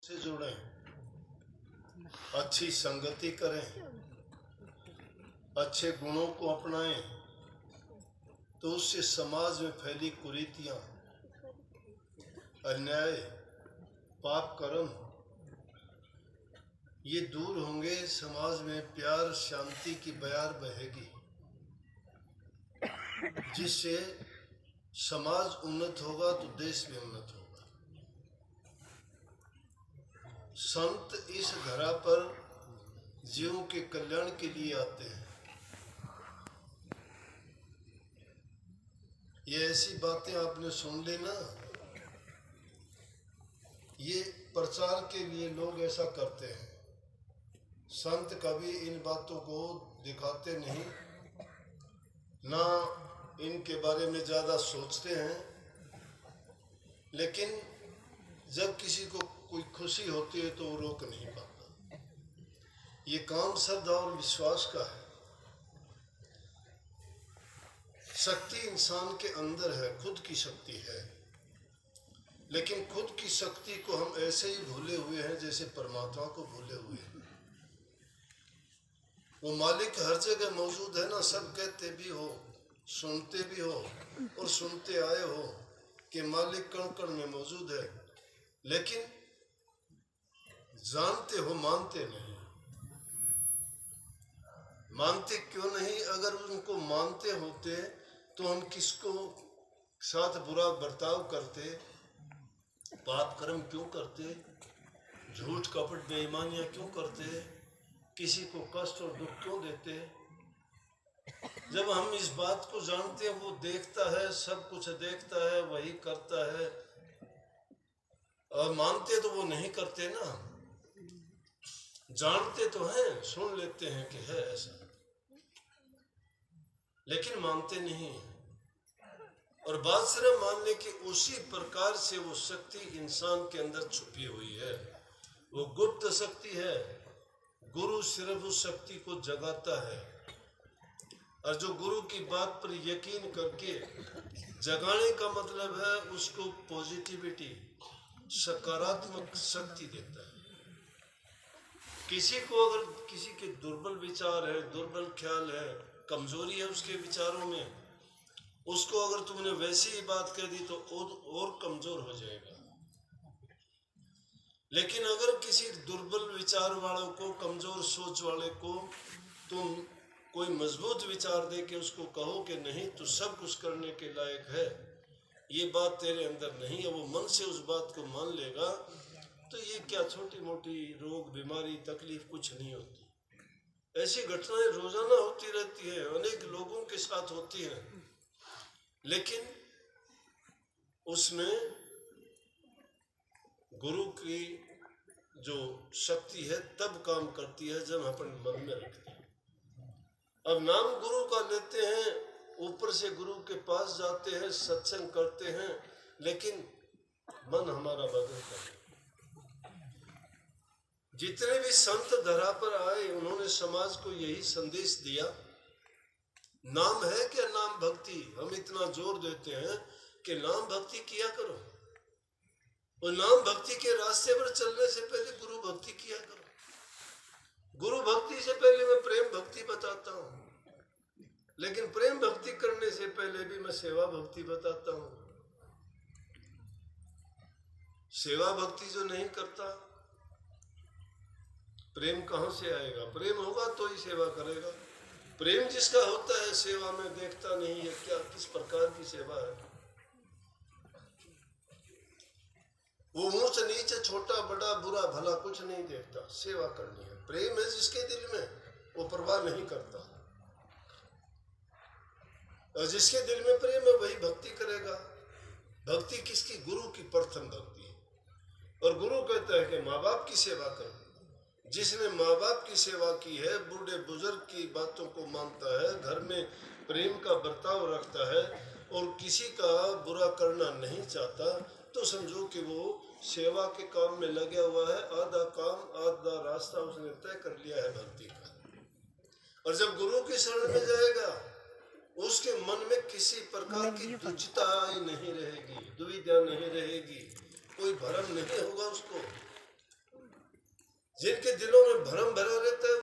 से जुड़ें, अच्छी संगति करें, अच्छे गुणों को अपनाएं, तो उससे समाज में फैली कुरीतियां, अन्याय, पाप कर्म ये दूर होंगे। समाज में प्यार शांति की बयार बहेगी, जिससे समाज उन्नत होगा तो देश भी उन्नत होगा। संत इस धरा पर जीवों के कल्याण के लिए आते हैं। ये ऐसी बातें आपने सुन ली ना, ये प्रचार के लिए लोग ऐसा करते हैं। संत कभी इन बातों को दिखाते नहीं, ना इनके बारे में ज़्यादा सोचते हैं। लेकिन जब किसी को कोई खुशी होती है तो वो रोक नहीं पाता। ये काम श्रद्धा और विश्वास का है। शक्ति इंसान के अंदर है, खुद की शक्ति है, लेकिन खुद की शक्ति को हम ऐसे ही भूले हुए हैं जैसे परमात्मा को भूले हुए हैं। वो मालिक हर जगह मौजूद है ना, सब कहते भी हो, सुनते भी हो और सुनते आए हो कि मालिक कण कण में मौजूद है, लेकिन जानते हो, मानते नहीं। मानते क्यों नहीं? अगर उनको मानते होते तो हम किसको साथ बुरा बर्ताव करते, पाप कर्म क्यों करते, झूठ कपट बेईमानियां क्यों करते, किसी को कष्ट और दुख क्यों देते? जब हम इस बात को जानते हैं, वो देखता है, सब कुछ देखता है, वही करता है, और मानते तो वो नहीं करते ना। जानते तो हैं, सुन लेते हैं कि है ऐसा, लेकिन मानते नहीं हैं। और बात सिर्फ मानने की, उसी प्रकार से वो शक्ति इंसान के अंदर छुपी हुई है, वो गुप्त शक्ति है। गुरु सिर्फ उस शक्ति को जगाता है, और जो गुरु की बात पर यकीन करके जगाने का मतलब है उसको पॉजिटिविटी, सकारात्मक शक्ति देता है। किसी को अगर किसी के दुर्बल विचार है, दुर्बल ख्याल है, कमजोरी है उसके विचारों में, उसको अगर तुमने वैसी ही बात कह दी तो और कमजोर हो जाएगा। लेकिन अगर किसी दुर्बल विचार वालों को, कमजोर सोच वाले को तुम कोई मजबूत विचार दे के उसको कहो कि नहीं तू सब कुछ करने के लायक है, ये बात तेरे अंदर नहीं है, वो मन से उस बात को मान लेगा, तो ये क्या छोटी मोटी रोग, बीमारी, तकलीफ कुछ नहीं होती। ऐसी घटनाएं रोजाना होती रहती है, अनेक लोगों के साथ होती हैं, लेकिन उसमें गुरु की जो शक्ति है तब काम करती है जब अपन मन में रखते हैं। अब नाम गुरु का लेते हैं, ऊपर से गुरु के पास जाते हैं, सत्संग करते हैं, लेकिन मन हमारा बदलता है। जितने भी संत धरा पर आए, उन्होंने समाज को यही संदेश दिया, नाम है क्या? नाम भक्ति। हम इतना जोर देते हैं कि नाम भक्ति किया करो, और नाम भक्ति के रास्ते पर चलने से पहले गुरु भक्ति किया करो। गुरु भक्ति से पहले मैं प्रेम भक्ति बताता हूँ, लेकिन प्रेम भक्ति करने से पहले भी मैं सेवा भक्ति बताता हूँ। सेवा भक्ति जो नहीं करता, प्रेम कहाँ से आएगा? प्रेम होगा तो ही सेवा करेगा। प्रेम जिसका होता है, सेवा में देखता नहीं है क्या किस प्रकार की सेवा है। वो ऊंच नीच, छोटा बड़ा, बुरा भला कुछ नहीं देखता, सेवा करनी है। प्रेम है जिसके दिल में, वो परवाह नहीं करता, और जिसके दिल में प्रेम है वही भक्ति करेगा। भक्ति किसकी? गुरु की प्रथम भक्ति है। और गुरु कहता है कि माँ बाप की सेवा करो। जिसने माँ बाप की सेवा की है, बूढ़े बुजुर्ग की बातों को मानता है, घर में प्रेम का बर्ताव रखता है और किसी का बुरा करना नहीं चाहता, तो समझो कि वो सेवा के काम में लगा हुआ है। आधा काम, आधा रास्ता उसने तय कर लिया है भक्ति का। और जब गुरु की शरण में जाएगा, उसके मन में किसी प्रकार की दुचिता नहीं रहेगी, दुविधा नहीं रहेगी, कोई भ्रम नहीं होगा उसको। जिनके दिलों में भरम भरा रहता है